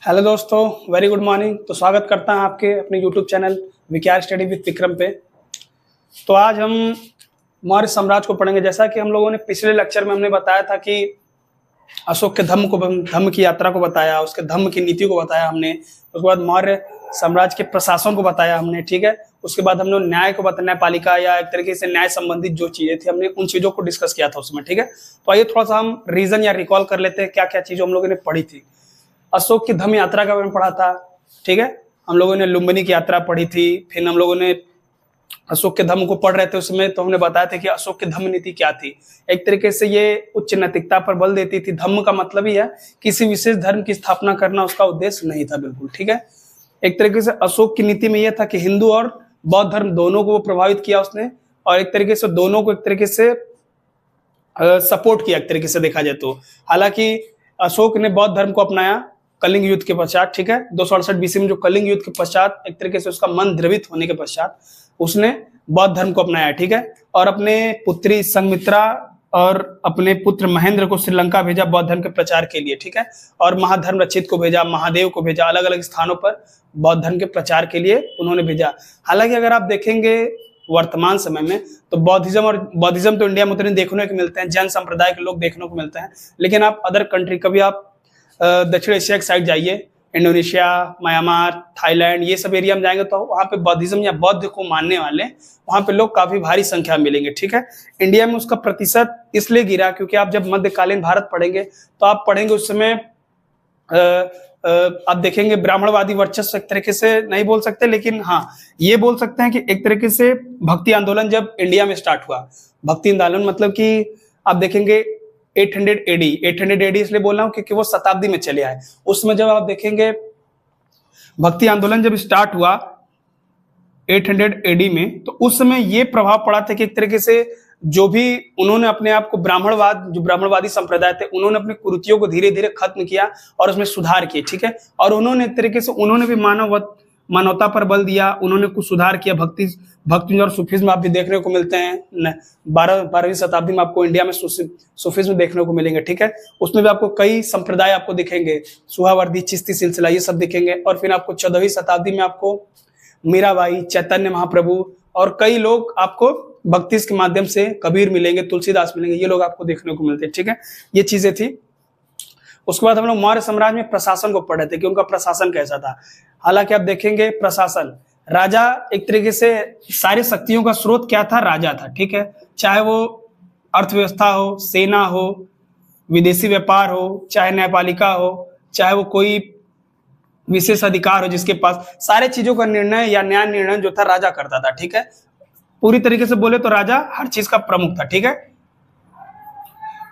Hello दोस्तों, very good morning. तो स्वागत करता हूं आपके अपने यूट्यूब चैनल विक्यार स्टडी विद विक्रम पे। तो आज हम मौर्य साम्राज्य को पढ़ेंगे। जैसा कि हम लोगों ने पिछले लेक्चर में हमने बताया था कि अशोक के धम्म की यात्रा को बताया, उसके धम्म की नीति को बताया हमने। उसके बाद मौर्य साम्राज्य के प्रशासन को बताया हमने, ठीक है। उसके बाद हमने न्याय को बताया, न्यायपालिका या एक तरीके से न्याय संबंधित जो चीजें थी हमने उन चीजों को डिस्कस किया था उसमें, ठीक है। तो आइए थोड़ा सा हम रीजन या रिकॉल कर लेते हैं क्या क्या चीजें हम लोगों ने पढ़ी थी। अशोक की धम्म यात्रा का मैंने पढ़ा था, ठीक है। हम लोगों ने लुम्बिनी की यात्रा पढ़ी थी। फिर हम लोगों ने अशोक के धम्म को पढ़ रहे थे उसमें, तो हमने बताया था कि अशोक की धम्म नीति क्या थी। एक तरीके से ये उच्च नैतिकता पर बल देती थी। धम्म का मतलब ही है किसी विशेष धर्म की स्थापना करना, उसका उद्देश्य नहीं था, बिल्कुल, ठीक है। एक तरीके से अशोक की नीति में यह था कि हिंदू और बौद्ध धर्म दोनों को प्रभावित किया उसने, और एक तरीके से दोनों को एक तरीके से सपोर्ट किया, एक तरीके से देखा जाए तो। हालांकि अशोक ने बौद्ध धर्म को अपनाया कलिंग युद्ध के पश्चात, ठीक है। 268 बीसी में जो कलिंग युद्ध के पश्चात एक तरीके से उसका मन द्रवित होने के पश्चात उसने बौद्ध धर्म को अपनाया, ठीक है। और अपने पुत्री संघमित्रा और अपने पुत्र महेंद्र को श्रीलंका भेजा बौद्ध धर्म के प्रचार के लिए, ठीक है। और महाधर्म रचित को भेजा, महादेव को भेजा, अलग अलग स्थानों पर बौद्ध धर्म के प्रचार के लिए उन्होंने भेजा। हालांकि अगर आप देखेंगे वर्तमान समय में तो बौद्धिज्म तो इंडिया में उतने देखने को मिलते हैं, जैन संप्रदाय के लोग देखने को मिलते हैं। लेकिन आप अदर कंट्री, कभी आप दक्षिण एशिया की साइड जाइए, इंडोनेशिया, म्यांमार, थाईलैंड, ये सब एरिया में जाएंगे तो वहां पे बौद्धिज्म या बौद्ध को मानने वाले वहां पे लोग काफी भारी संख्या में मिलेंगे, ठीक है। इंडिया में उसका प्रतिशत इसलिए गिरा क्योंकि आप जब मध्यकालीन भारत पढ़ेंगे तो आप पढ़ेंगे उस समय आप देखेंगे ब्राह्मणवादी वर्चस्व, एक तरीके से नहीं बोल सकते लेकिन हाँ ये बोल सकते हैं कि एक तरीके से भक्ति आंदोलन जब इंडिया में स्टार्ट हुआ। भक्ति आंदोलन मतलब कि आप देखेंगे 800 एडी इसलिए बोल रहा हूं क्योंकि वो शताब्दी में चले आए। उसमें जब आप देखेंगे भक्ति आंदोलन जब स्टार्ट हुआ 800 एडी में, तो उस समय ये प्रभाव पड़ा था कि एक तरीके से जो भी उन्होंने अपने आप को जो ब्राह्मणवादी संप्रदाय थे, उन्होंने अपनी कुरीतियों को धीरे धीरे खत्म किया और उसमें सुधार किए, ठीक है। और उन्होंने एक तरीके से उन्होंने भी मानवता पर बल दिया, उन्होंने कुछ सुधार किया। भक्ति और सूफिज्म आप भी देखने को मिलते हैं। 12वीं शताब्दी में आपको इंडिया में सूफिज्म देखने को मिलेंगे, ठीक है। उसमें भी आपको कई संप्रदाय आपको दिखेंगे, सुहावर्दी, चिश्ती सिलसिला, ये सब दिखेंगे। और फिर आपको 14वीं शताब्दी में आपको मीराबाई, चैतन्य महाप्रभु और कई लोग आपको भक्ति के माध्यम से, कबीर मिलेंगे, तुलसीदास मिलेंगे, ये लोग आपको देखने को मिलते हैं, ठीक है। ये चीजें थी। उसके बाद हम लोग मौर्य साम्राज्य में प्रशासन को पढ़े थे कि उनका प्रशासन कैसा था। हालांकि आप देखेंगे प्रशासन, राजा एक तरीके से सारी शक्तियों का स्रोत क्या था, राजा था, ठीक है। चाहे वो अर्थव्यवस्था हो, सेना हो, विदेशी व्यापार हो, चाहे न्यायपालिका हो, चाहे वो कोई विशेष अधिकार हो जिसके पास, सारे चीजों का निर्णय या न्याय निर्णय जो था राजा करता था, ठीक है। पूरी तरीके से बोले तो राजा हर चीज का प्रमुख था, ठीक है।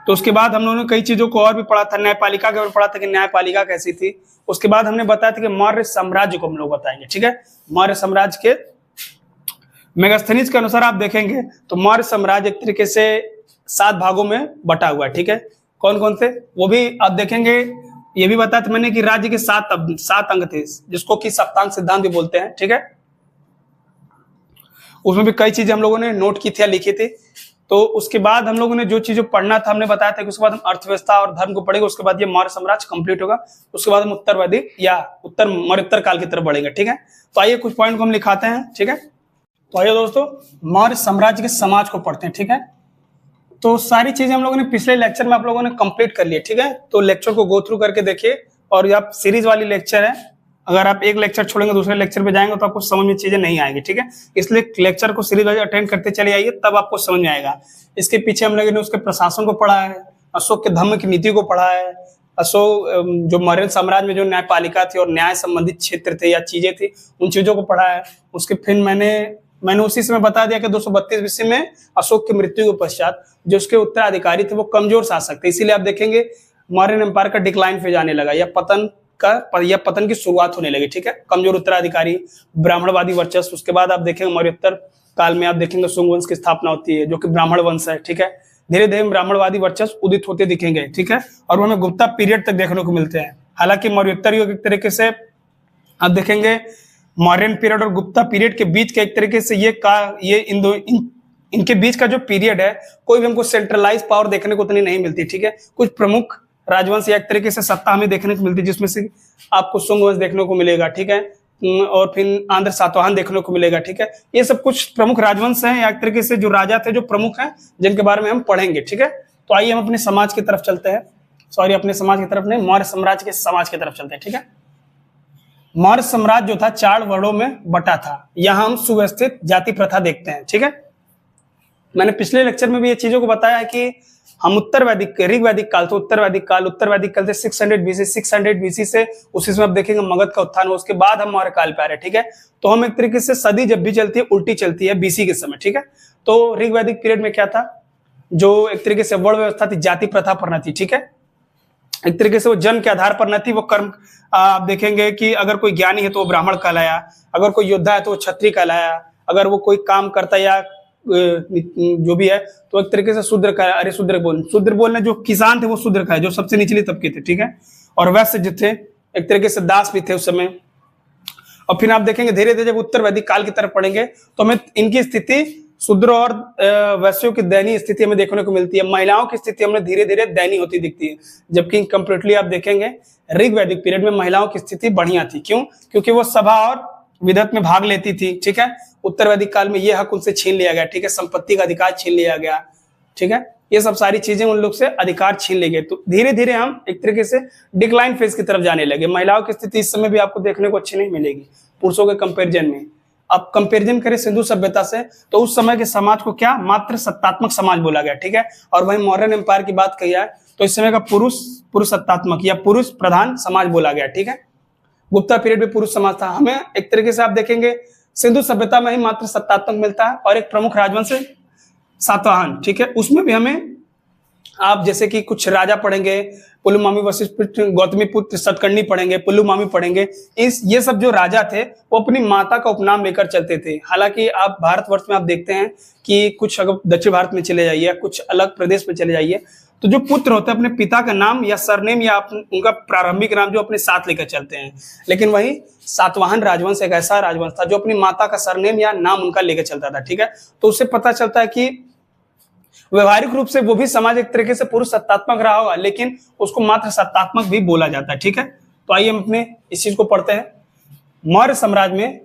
तो उसके बाद हम लोगों ने कई चीजों को और भी पढ़ा था। न्यायपालिका के बारे में पढ़ा था कि न्यायपालिका कैसी थी। उसके बाद हमने बताया था कि मौर्य साम्राज्य को हम लोग बताएंगे, ठीक है। मौर्य साम्राज्य के मेगास्थनीज के अनुसार आप देखेंगे तो मौर्य साम्राज्य एक तरीके से 7 भागों में बटा हुआ है, ठीक है। कौन कौन से वो भी आप देखेंगे। ये भी बताया था मैंने कि राज्य के 7 अंग थे, जिसको कि सप्तांग सिद्धांत भी बोलते हैं, ठीक है। उसमें भी कई चीजें हम लोगों ने नोट की थी या लिखी थी। तो उसके बाद हम लोगों ने जो चीजें पढ़ना था हमने बताया था कि उसके बाद हम अर्थव्यवस्था और धर्म को पढ़ेंगे। उसके बाद ये मौर्य साम्राज्य कंप्लीट होगा। उसके बाद हम उत्तरवादी या मौर्योत्तर काल की तरफ बढ़ेंगे, ठीक है। तो आइए कुछ पॉइंट को हम लिखाते हैं, ठीक है। तो आइए दोस्तों मौर्य साम्राज्य के समाज को पढ़ते हैं, ठीक है। तो सारी चीजें हम लोगों ने पिछले लेक्चर में आप लोगों ने कंप्लीट कर लिया, ठीक है। तो लेक्चर को गो थ्रू करके देखिए। और आप सीरीज वाली लेक्चर है, अगर आप एक लेक्चर छोड़ेंगे दूसरे लेक्चर पे जाएंगे तो आपको समझ में चीजें नहीं आएंगी, ठीक है। इसलिए लेक्चर को सीरीज वाइज अटेंड करते चले आइए, तब आपको समझ में आएगा। इसके पीछे हम लोगों ने उसके प्रशासन को पढ़ा है, अशोक के धम्म की नीति को पढ़ा है, अशोक जो मौर्य साम्राज्य में जो न्यायपालिका थी और न्याय संबंधित क्षेत्र थे या चीजें थी, उन चीजों को पढ़ा है। उसके फिर मैंने उसी समय बता दिया कि 232 बीसी में अशोक की मृत्यु के पश्चात जो उसके उत्तराधिकारी थे वो कमजोर शासक थे। इसीलिए आप देखेंगे मौर्य एम्पायर का डिक्लाइन फेज आने लगा या पतन की शुरुआत होने लगी, ठीक है। कमजोर उत्तराधिकारी, ब्राह्मणवादी वर्चस्व। उसके बाद आप देखेंगे मौर्योत्तर काल में आप देखेंगे शुंग वंश की स्थापना होती है जो कि ब्राह्मण वंश है, ठीक है। धीरे धीरे ब्राह्मणवादी वर्चस्व उदित होते दिखेंगे, ठीक है। और वो हमें गुप्ता पीरियड तक देखने को मिलते हैं। हालांकि मौर्योत्तर युग एक तरीके से आप देखेंगे मौर्यन पीरियड और गुप्ता पीरियड के बीच के एक तरीके से इनके बीच का जो पीरियड है, कोई भी हमको सेंट्रलाइज पावर देखने को उतनी नहीं मिलती, ठीक है। कुछ प्रमुख राजवंश या एक तरीके से सत्ता हमें देखने को मिलती है, जिसमें से आपको शुंग वंश देखने को मिलेगा, ठीक है, और फिर आंध्र सातवाहन देखने को मिलेगा, ठीक है। ये सब कुछ प्रमुख राजवंश हैं या एक तरीके से जो राजा थे जो प्रमुख हैं, जिनके बारे में हम पढ़ेंगे, ठीक है। तो आइए हम अपने समाज की तरफ चलते हैं, सॉरी अपने समाज की तरफ नहीं, मौर्य साम्राज्य के समाज की तरफ चलते हैं, ठीक है। मौर्य साम्राज्य जो था 4 वर्णों में बटा था। यहाँ हम सुव्यवस्थित जाति प्रथा देखते हैं, ठीक है। मैंने पिछले लेक्चर में भी ये चीजों को बताया है कि हम उत्तर वैदिक ऋग्वैदिक काल, तो उत्तर वैदिक काल थे 600 बीसी, 600 बीसी से उसी समय आप देखेंगे मगध का उत्थान हो, उसके बाद हम मौर्य काल पे आ रहे हैं, ठीक है। तो हम एक तरीके से सदी जब भी चलती है उल्टी चलती है बीसी के समय, ठीक है। तो ऋग्वैदिक पीरियड में क्या था, जो एक तरीके से वर्ण व्यवस्था थी, जाति प्रथा पर न थी, ठीक है। एक तरीके से वो जन्म के आधार पर न थी, वो कर्म, आप देखेंगे कि अगर कोई ज्ञानी है तो वो ब्राह्मण कहलाया, अगर कोई योद्धा है तो वो क्षत्रिय कहलाया, अगर वो कोई काम करता या जो भी है तो एक तरीके से शूद्र का, अरे शूद्र बोलने जो किसान थे वो शूद्र का है, जो सबसे निचले तबके थे, ठीक है। और वैश्य जो थे एक तरीके से दास भी थे उस समय। और फिर आप देखेंगे धीरे धीरे जब उत्तर वैदिक काल की तरफ पढ़ेंगे तो हमें इनकी स्थिति शूद्र और वैश्यों की दयनीय स्थिति हमें देखने को मिलती है। महिलाओं की स्थिति हमें धीरे धीरे दयनीय होती दिखती है, जबकि कंप्लीटली आप देखेंगे ऋग्वैदिक पीरियड में महिलाओं की स्थिति बढ़िया थी। क्यों? क्योंकि वो सभा और विधत में भाग लेती थी, ठीक है। उत्तर वैदिक काल में ये हक उनसे छीन लिया गया, ठीक है, संपत्ति का अधिकार छीन लिया गया, ठीक है। ये सब सारी चीजें उन लोग से अधिकार छीन ले गए। तो धीरे धीरे हम एक तरीके से डिक्लाइन फेज की तरफ जाने लगे। महिलाओं की स्थिति इस समय भी आपको देखने को अच्छी नहीं मिलेगी पुरुषों के कंपेरिजन में। अब कंपेरिजन करें सिंधु सभ्यता से तो उस समय के समाज को क्या मात्र सत्तात्मक समाज बोला गया, ठीक है। और वहीं मौर्यन एम्पायर की बात कही है तो इस समय का पुरुष सत्तात्मक या पुरुष प्रधान समाज बोला गया, ठीक है। गुप्ता पीरियड में पुरुष समाज था। हमें एक तरीके से आप देखेंगे सिंधु सभ्यता में ही मात्र सत्तात्मक मिलता है और एक प्रमुख राजवंश सातवाहन, ठीक है। उसमें भी हमें आप जैसे कि कुछ राजा पढ़ेंगे, पुलुमामी वशिष्ठ गौतमी पुत्र सतकर्णी पढ़ेंगे, पुलुमामी पढ़ेंगे। ये सब जो राजा थे वो अपनी माता का उपनाम लेकर चलते थे। हालांकि आप भारतवर्ष में आप देखते हैं कि कुछ अगर दक्षिण भारत में चले जाइए, कुछ अलग प्रदेश में चले जाइए, तो जो पुत्र होते हैं अपने पिता का नाम या सरनेम या उनका प्रारंभिक नाम जो अपने साथ लेकर चलते हैं। लेकिन वही सातवाहन राजवंश एक ऐसा राजवंश था जो अपनी माता का सरनेम या नाम उनका लेकर चलता था, ठीक है। तो उससे पता चलता है कि व्यवहारिक रूप से वो भी समाज एक तरीके से पुरुष सत्तात्मक रहा होगा, लेकिन उसको मात्र सत्तात्मक भी बोला जाता है, ठीक है। तो आइए हम अपने इस चीज को पढ़ते हैं। मौर्य साम्राज्य में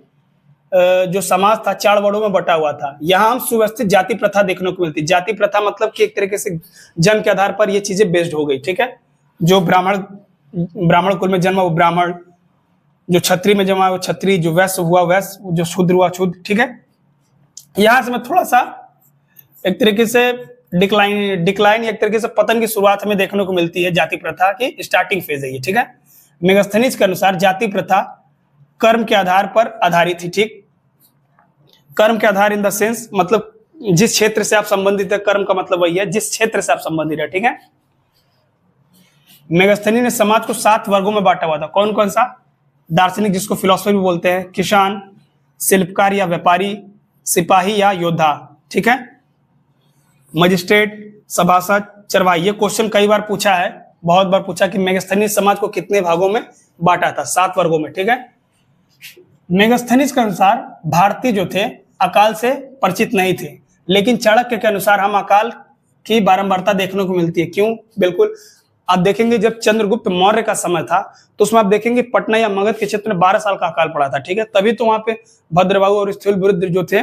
जो समाज था 4 वर्णों में बटा हुआ था। यहाँ हम सुव्यवस्थित जाति प्रथा देखने को मिलती। जाति प्रथा मतलब कि एक तरीके से जन्म के आधार पर ये चीजें बेस्ड हो गई, ठीक है। जो ब्राह्मण कुल में जन्मा वो ब्राह्मण, जो क्षत्रिय में जन्मा वो क्षत्रिय, जो वैश्य हुआ वैश्य, जो शूद्र हुआ शूद्र, ठीक है। यहां से मैं थोड़ा सा एक तरीके से डिक्लाइन एक तरीके से पतन की शुरुआत हमें देखने को मिलती है। जाति प्रथा की स्टार्टिंग फेज है ये, ठीक है। मेगास्थनीज के अनुसार जाति प्रथा कर्म के आधार पर आधारित थी, ठीक। कर्म के आधार इन द सेंस मतलब जिस क्षेत्र से आप संबंधित है, कर्म का मतलब वही है जिस क्षेत्र से आप संबंधित है, ठीक है। मेगास्थनी ने समाज को 7 वर्गों में बांटा हुआ था। कौन कौन सा? दार्शनिक जिसको फिलोसफर भी बोलते हैं, किसान, शिल्पकार या व्यापारी, सिपाही या योद्धा, ठीक है, मजिस्ट्रेट, सभासद, चरवाही। ये क्वेश्चन कई बार पूछा है, बहुत बार पूछा कि मेगास्थनीज समाज को कितने भागों में बांटा था? 7 वर्गों में, ठीक है। मेगास्थनीज के अनुसार भारतीय जो थे अकाल से परिचित नहीं थे, लेकिन चाणक्य के अनुसार हम अकाल की बारंबारता देखने को मिलती है। क्यों? बिल्कुल आप देखेंगे जब चंद्रगुप्त मौर्य का समय था तो उसमें आप देखेंगे पटना या मगध के क्षेत्र में 12 साल का अकाल पड़ा था, ठीक है। तभी तो वहां पे भद्रबाहु और स्थूलबुद्ध जो थे,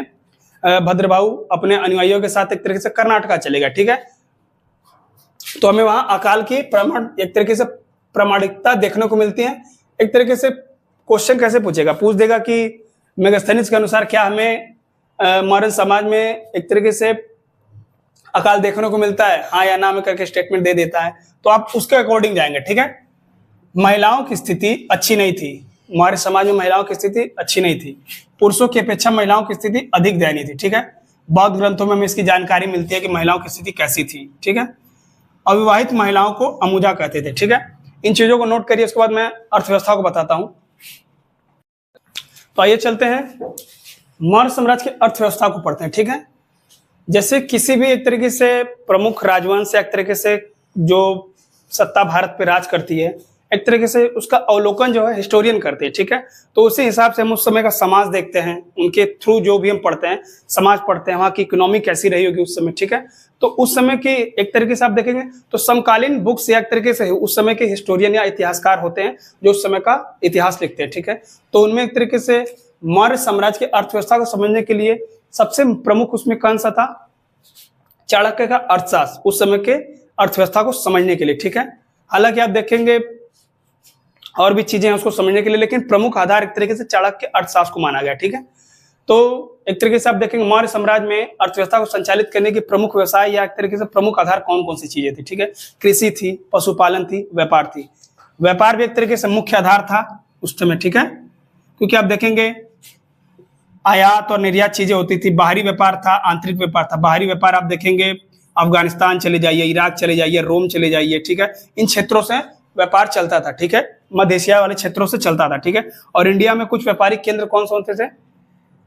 भद्रबाहु अपने अनुयायियों के साथ एक तरीके से कर्नाटका चले गए, ठीक है। तो हमें वहां अकाल की एक तरीके से प्रामाणिकता देखने को मिलती है। एक तरीके से क्वेश्चन कैसे पूछेगा? पूछ देगा कि मेगास्थनीज के अनुसार क्या हमें मौर्य समाज में एक तरीके से अकाल देखने को मिलता है, हाँ या ना में करके स्टेटमेंट दे देता है, तो आप उसके अकॉर्डिंग जाएंगे, ठीक है। महिलाओं की स्थिति अच्छी नहीं थी। मौर्य समाज में महिलाओं की स्थिति अच्छी नहीं थी। पुरुषों की अपेक्षा महिलाओं की स्थिति अधिक दयनीय थी, ठीक है। बौद्ध ग्रंथों में हमें इसकी जानकारी मिलती है कि महिलाओं की स्थिति कैसी थी, ठीक है। अविवाहित महिलाओं को अमुजा कहते थे, ठीक है। इन चीजों को नोट करिए, उसके बाद मैं अर्थव्यवस्था को बताता हूं। तो आइए चलते हैं मौर्य साम्राज्य की अर्थव्यवस्था को पढ़ते हैं, ठीक है। जैसे किसी भी एक तरीके से प्रमुख राजवंश या एक तरीके से जो सत्ता भारत पे राज करती है, एक तरीके से उसका अवलोकन जो है हिस्टोरियन करते हैं, ठीक है। तो उसी हिसाब से हम उस समय का समाज देखते हैं, उनके थ्रू जो भी हम पढ़ते हैं, समाज पढ़ते हैं, वहाँ की इकोनॉमी कैसी रही होगी उस समय, ठीक है। तो उस समय की एक तरीके से आप देखेंगे तो समकालीन बुक्स या एक तरीके से उस समय के हिस्टोरियन या इतिहासकार होते हैं जो उस समय का इतिहास लिखते हैं, ठीक है। तो उनमें एक तरीके से मौर्य साम्राज्य की अर्थव्यवस्था को समझने के लिए सबसे प्रमुख उसमें कौन सा था, चाणक्य का अर्थशास्त्र, उस समय के अर्थव्यवस्था को समझने के लिए, ठीक है। हालांकि आप देखेंगे और भी चीजें हैं उसको समझने के लिए, लेकिन प्रमुख आधार एक तरीके से चाणक्य अर्थशास्त्र को माना गया, ठीक है। तो एक तरीके से आप देखेंगे मौर्य साम्राज्य में अर्थव्यवस्था को संचालित करने के प्रमुख व्यवसाय या एक तरीके से प्रमुख आधार कौन कौन सी चीजें थी, ठीक है। कृषि थी, पशुपालन थी, व्यापार थी। व्यापार भी एक तरीके से मुख्य आधार था उस समय, ठीक है, क्योंकि आप देखेंगे आयात और निर्यात चीजें होती थी। बाहरी व्यापार था, आंतरिक व्यापार था। बाहरी व्यापार आप देखेंगे अफगानिस्तान चले जाइए, इराक चले जाइए, रोम चले जाइए, ठीक है, इन क्षेत्रों से व्यापार चलता था, ठीक है, मध्य एशिया वाले क्षेत्रों से चलता था, ठीक है। और इंडिया में कुछ व्यापारिक केंद्र कौन से होते थे,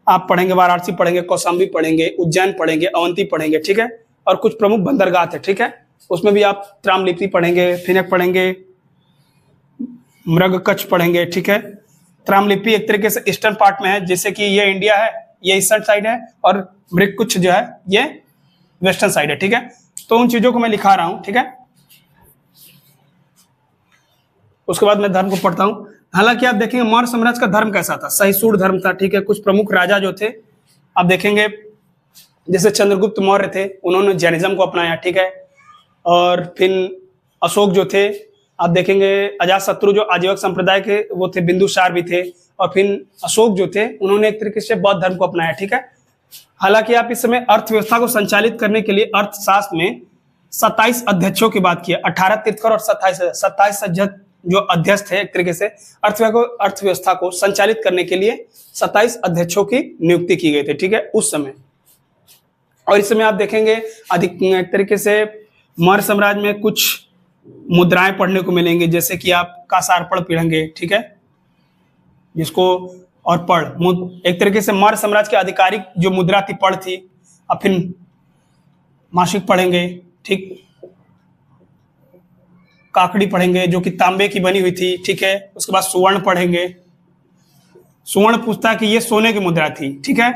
आप पढ़ेंगे वाराणसी पढ़ेंगे, कौशाम्बी पढ़ेंगे, उज्जैन पढ़ेंगे, अवंती पढ़ेंगे, ठीक है। और कुछ प्रमुख बंदरगाह थे, ठीक है, उसमें भी आप त्रामलिप्ति पढ़ेंगे, फिनक पढ़ेंगे, मृगकच्छ पढ़ेंगे, ठीक है। त्रामलिप्ति एक तरीके से ईस्टर्न पार्ट में है, जैसे कि ये इंडिया है, ये ईस्टर्न साइड है, और मृगकच्छ जो है ये वेस्टर्न साइड है, ठीक है। तो उन चीजों को मैं लिखा रहा हूं, ठीक है। उसके बाद मैं धर्म को पढ़ता हूं। हालांकि आप देखेंगे मौर्य साम्राज्य का धर्म कैसा था, सहिष्णु धर्म था, ठीक है। कुछ प्रमुख राजा जो थे आप देखेंगे जैसे चंद्रगुप्त मौर्य थे, उन्होंने जैनिज्म को अपनाया, ठीक है। और फिर अशोक जो थे आप देखेंगे, अजातशत्रु जो आजीवक संप्रदाय के वो थे, बिंदुसार भी थे। और फिर अशोक जो थे उन्होंने एक तरीके से बौद्ध धर्म को अपनाया, ठीक है। हालांकि आप इस समय अर्थव्यवस्था को संचालित करने के लिए अर्थशास्त्र में 27 अध्यक्षों की बात की है, 18 तीर्थकर और 27 जो अध्यक्ष थे एक तरीके से अर्थव्यवस्था को संचालित करने के लिए 27 अध्यक्षों की नियुक्ति की गई थी, ठीक है, उस समय। और इस समय आप देखेंगे अधिक एक तरीके से मौर्य साम्राज्य में कुछ मुद्राएं पढ़ने को मिलेंगे, जैसे कि आप कासारपड़ पढ़ेंगे, ठीक है, जिसको और पढ़ एक तरीके से मौर्य साम्राज्य की आधिकारिक जो मुद्रा थी पढ़ थी। अब फिर मासिक पढ़ेंगे, ठीक, काकड़ी पढ़ेंगे जो कि तांबे की बनी हुई थी, ठीक है। उसके बाद सुवर्ण पढ़ेंगे, सुवर्ण पूछता है कि ये सोने की मुद्रा थी, ठीक है,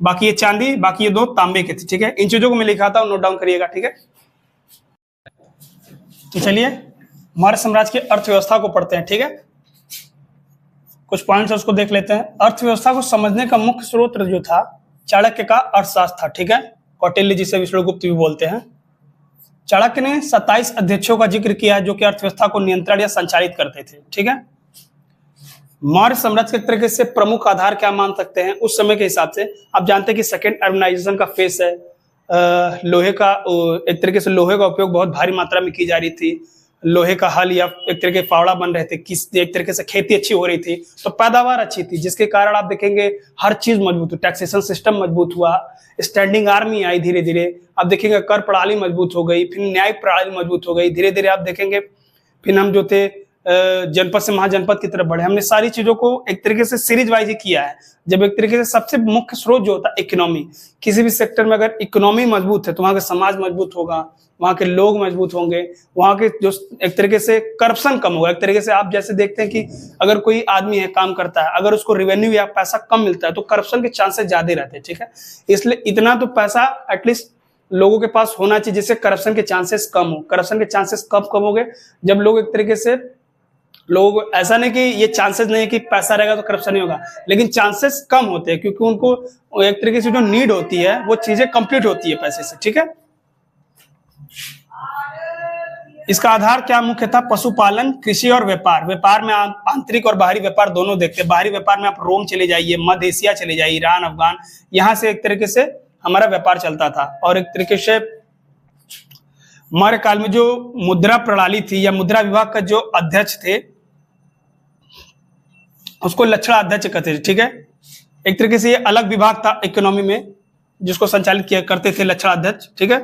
बाकी ये चांदी, बाकी ये दो तांबे के थे, ठीक है। इन चीजों को मैं लिखा था, नोट डाउन करिएगा, ठीक है। तो चलिए मौर्य साम्राज्य की अर्थव्यवस्था को पढ़ते हैं, ठीक है। कुछ पॉइंट्स उसको देख लेते हैं। अर्थव्यवस्था को समझने का मुख्य स्रोत जो था चाणक्य का अर्थशास्त्र था, ठीक है, कौटिल्य जिसे विष्णुगुप्त भी बोलते हैं। चाणक्य ने 27 अध्यक्षों का जिक्र किया है जो कि अर्थव्यवस्था को नियंत्रण या संचालित करते थे, ठीक है। मौर्य साम्राज्य के तरीके से प्रमुख आधार क्या मान सकते हैं उस समय के हिसाब से, आप जानते हैं कि सेकेंड अर्बनाइजेशन का फेस है। लोहे का एक तरीके से लोहे का उपयोग बहुत भारी मात्रा में की जा रही थी। लोहे का हल या एक तरीके फावड़ा बन रहे थे, एक तरीके से खेती अच्छी हो रही थी, तो पैदावार अच्छी थी, जिसके कारण आप देखेंगे हर चीज मजबूत हुई, टैक्सेशन सिस्टम मजबूत हुआ, स्टैंडिंग आर्मी आई धीरे धीरे, आप देखेंगे कर प्रणाली मजबूत हो गई, फिर न्याय प्रणाली मजबूत हो गई, धीरे धीरे आप देखेंगे फिर हम जो थे जनपद से महाजनपद की तरफ बढ़े। हमने सारी चीजों को एक तरीके से सीरीज वाइज ही किया है। जब एक तरीके से सबसे मुख्य स्रोत जो होता है इकोनॉमी, किसी भी सेक्टर में अगर इकोनॉमी मजबूत है तो वहां का समाज मजबूत होगा, वहां के लोग मजबूत होंगे, वहां के जो एक तरीके से करप्शन कम होगा। एक तरीके से आप जैसे देखते हैं कि अगर कोई आदमी है काम करता है, अगर उसको रेवेन्यू या पैसा कम मिलता है तो करप्शन के चांसेस ज्यादा रहते हैं, ठीक है। इसलिए इतना तो पैसा एटलीस्ट लोगों के पास होना चाहिए जिससे करप्शन के चांसेस कम हो। करप्शन के चांसेस कब कम हो गए, जब लोग एक तरीके से लोग, ऐसा नहीं कि ये चांसेस नहीं है कि पैसा रहेगा तो करप्शन नहीं होगा, लेकिन चांसेस कम होते हैं क्योंकि उनको एक तरीके से जो नीड होती है वो चीजें कंप्लीट होती है पैसे से, ठीक है। इसका आधार क्या मुख्य था, पशुपालन, कृषि और व्यापार। व्यापार में आंतरिक और बाहरी व्यापार दोनों देखते हैं। बाहरी व्यापार में आप रोम चले जाइए, मध्य एशिया चले जाइए, ईरान, अफगान, यहां से एक तरीके से हमारा व्यापार चलता था। और एक तरीके से मौर्य काल में जो मुद्रा प्रणाली थी या मुद्रा विभाग का जो अध्यक्ष थे उसको लक्षणा अध्यक्ष कहते थे, ठीक है। एक तरीके से ये अलग विभाग था इकोनॉमी में जिसको संचालित किया करते थे लक्षणा अध्यक्ष, ठीक है।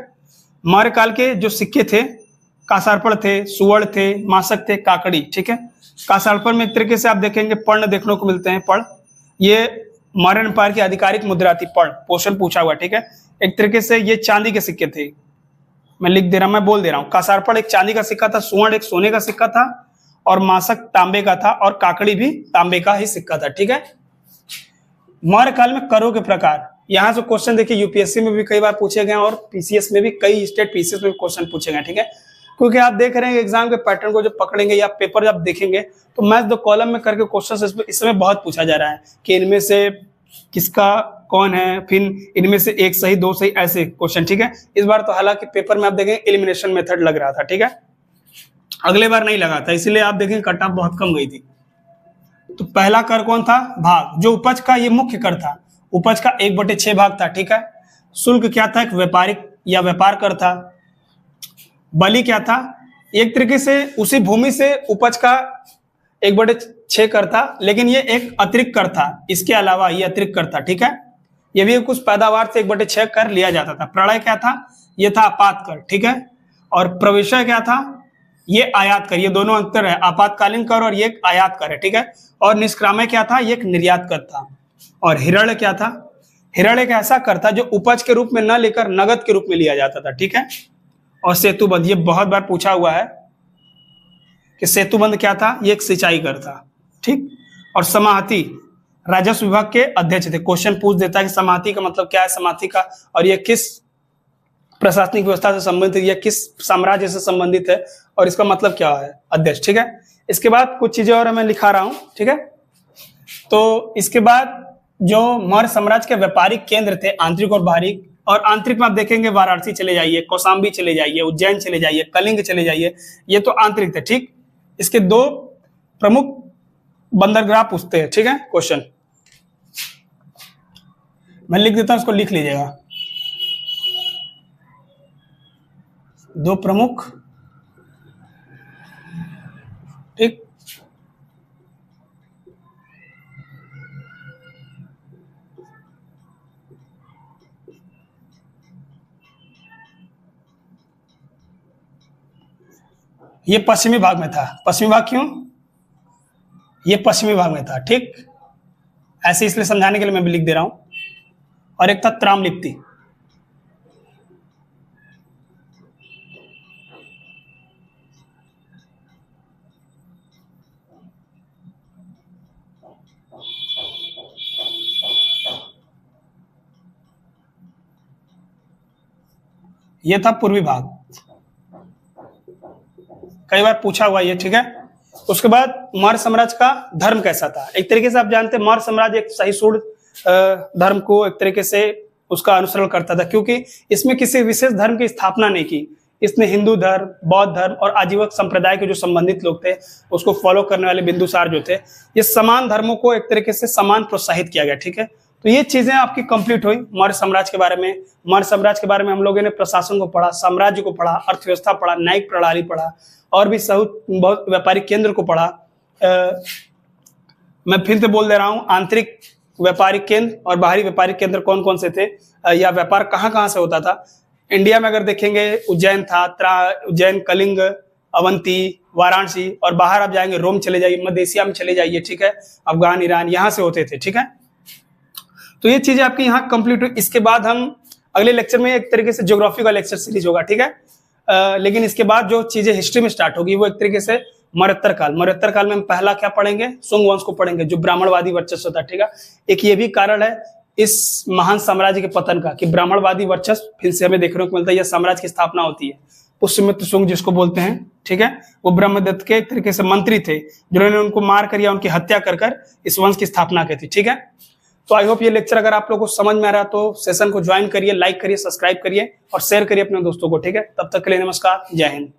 मौर्य काल के जो सिक्के थे, कासारपड़ थे, सुवर्ण थे, मासक थे, काकड़ी, ठीक है। कासारपड़ में एक तरीके से आप देखेंगे पर्ण देखने को मिलते हैं, पर्ण, ये मौर्य एम्पायर की आधिकारिक मुद्रा थी, पर्ण, पोषण पूछा हुआ, ठीक है। एक तरीके से ये चांदी के सिक्के थे, मैं लिख दे रहा हूं, मैं बोल दे रहा हूं। कासारपड़ एक चांदी का सिक्का था, सुवर्ण एक सोने का सिक्का था, और मासक तांबे का था और काकड़ी भी तांबे का ही सिक्का था। ठीक है। मौर्य काल में करों के प्रकार, यहाँ से क्वेश्चन देखिए यूपीएससी में भी कई बार पूछे गए और पीसीएस में भी, कई स्टेट पीसीएस में भी क्वेश्चन पूछे गए। ठीक है, क्योंकि आप देख रहे हैं एग्जाम के पैटर्न को जब पकड़ेंगे या पेपर जब देखेंगे तो मैच द कॉलम में करके क्वेश्चन इस समय बहुत पूछा जा रहा है कि इनमें से किसका कौन है, फिर इनमें से एक सही दो सही, ऐसे क्वेश्चन। ठीक है, इस बार तो हालांकि पेपर में आप देखेंगे एलिमिनेशन मेथड लग रहा था। ठीक है, अगले बार नहीं लगा था, इसीलिए आप देखेंगे कट ऑफ बहुत कम गई थी। तो पहला कर कौन था? भाग, जो उपज का ये मुख्य कर था, उपज का 1/6 भाग था। ठीक है। शुल्क क्या था? एक व्यापारिक या व्यापार कर था। बलि क्या था? एक तरीके से उसी भूमि से उपज का 1/6 कर था, लेकिन ये एक अतिरिक्त कर था, इसके अलावा ये अतिरिक्त कर था। ठीक है, ये भी कुछ पैदावार से 1/6 कर लिया जाता था। प्रलय क्या था? ये था आपात कर। ठीक है, और प्रवेशय क्या था? ये आयात कर। ये दोनों अंतर है, आपातकालीन कर और ये आयात कर है। ठीक है, और निष्क्रामय क्या था? ये एक निर्यात कर था। और हिरण्य क्या था? हिरण्य एक ऐसा कर था जो उपज के रूप में न लेकर नगद के रूप में लिया जाता था। ठीक है, और सेतुबंध, ये बहुत बार पूछा हुआ है कि सेतुबंध क्या था? ये एक सिंचाई कर था। ठीक, और समाहति राजस्व विभाग के अध्यक्ष थे। क्वेश्चन पूछ देता है कि समाहति का मतलब क्या है, समाहति का, और ये किस प्रशासनिक व्यवस्था से संबंधित या किस साम्राज्य से संबंधित है और इसका मतलब क्या है, अध्यक्ष। ठीक है, इसके बाद कुछ चीजें और मैं लिखा रहा हूं। ठीक है, तो इसके बाद जो मौर्य साम्राज्य के व्यापारिक केंद्र थे, आंतरिक और बाहरी, और आंतरिक में आप देखेंगे वाराणसी चले जाइए, कौशाम्बी चले जाइए, उज्जैन चले जाइए, कलिंग चले जाइए, ये तो आंतरिक थे। ठीक, इसके 2 प्रमुख बंदरगाह पूछते हैं। ठीक है, क्वेश्चन मैं लिख देता हूं, इसको लिख लीजिएगा। 2 प्रमुख, ठीक, ये पश्चिमी भाग में था। पश्चिमी भाग क्यों? ये पश्चिमी भाग में था। ठीक, ऐसे इसलिए समझाने के लिए मैं भी लिख दे रहा हूं। और एक था त्रामलिप्ति। ये था पूर्वी भाग, कई बार पूछा हुआ ये। ठीक है, उसके बाद मौर्य साम्राज्य का धर्म कैसा था? एक तरीके से आप जानते हैं मौर्य साम्राज्य एक सहिष्णु धर्म को एक तरीके से उसका अनुसरण करता था, क्योंकि इसमें किसी विशेष धर्म की स्थापना नहीं की। इसने हिंदू धर्म, बौद्ध धर्म और आजीवक संप्रदाय के जो संबंधित लोग थे उसको फॉलो करने वाले बिंदुसार जो थे, ये समान धर्मों को एक तरीके से समान प्रोत्साहित किया गया। ठीक है, तो ये चीजें आपकी कंप्लीट हुई मौर्य साम्राज्य के बारे में। मौर्य साम्राज्य के बारे में हम लोगों ने प्रशासन को पढ़ा, साम्राज्य को पढ़ा, अर्थव्यवस्था पढ़ा, न्यायिक प्रणाली पढ़ा और भी बहुत व्यापारिक केंद्र को पढ़ा। मैं फिर से बोल दे रहा हूं, आंतरिक व्यापारिक केंद्र और बाहरी व्यापारिक केंद्र कौन कौन से थे, या व्यापार कहां कहां से होता था। इंडिया में अगर देखेंगे उज्जैन था, उज्जैन, कलिंग, अवंती, वाराणसी, और बाहर आप जाएंगे रोम चले जाइए, मध्य एशिया में चले जाइए। ठीक है, अफगान, ईरान, यहां से होते थे। ठीक है, तो ये चीजें आपकी यहाँ कंप्लीट हुई। इसके बाद हम अगले लेक्चर में एक तरीके से ज्योग्राफी का लेक्चर सीरीज होगा। ठीक है, लेकिन इसके बाद जो चीजें हिस्ट्री में स्टार्ट होगी वो एक तरीके से मौर्योत्तर काल। मौर्योत्तर काल में हम पहला क्या पढ़ेंगे? शुंग वंश को पढ़ेंगे, जो ब्राह्मणवादी वर्चस्व था। ठीक है, एक ये भी कारण है इस महान साम्राज्य के पतन का कि ब्राह्मणवादी वर्चस्व फिर से हमें देखने को मिलता है, यह साम्राज्य की स्थापना होती है। पुष्यमित्र शुंग जिसको बोलते हैं, ठीक है, वो ब्रह्मदत्त के एक तरीके से मंत्री थे जिन्होंने उनको मार कर या उनकी हत्या कर इस वंश की स्थापना की थी। ठीक है, तो आई होप ये लेक्चर अगर आप लोगों को समझ में आ रहा तो सेशन को ज्वाइन करिए, लाइक करिए, सब्सक्राइब करिए और शेयर करिए अपने दोस्तों को। ठीक है, तब तक के लिए नमस्कार, जय हिंद।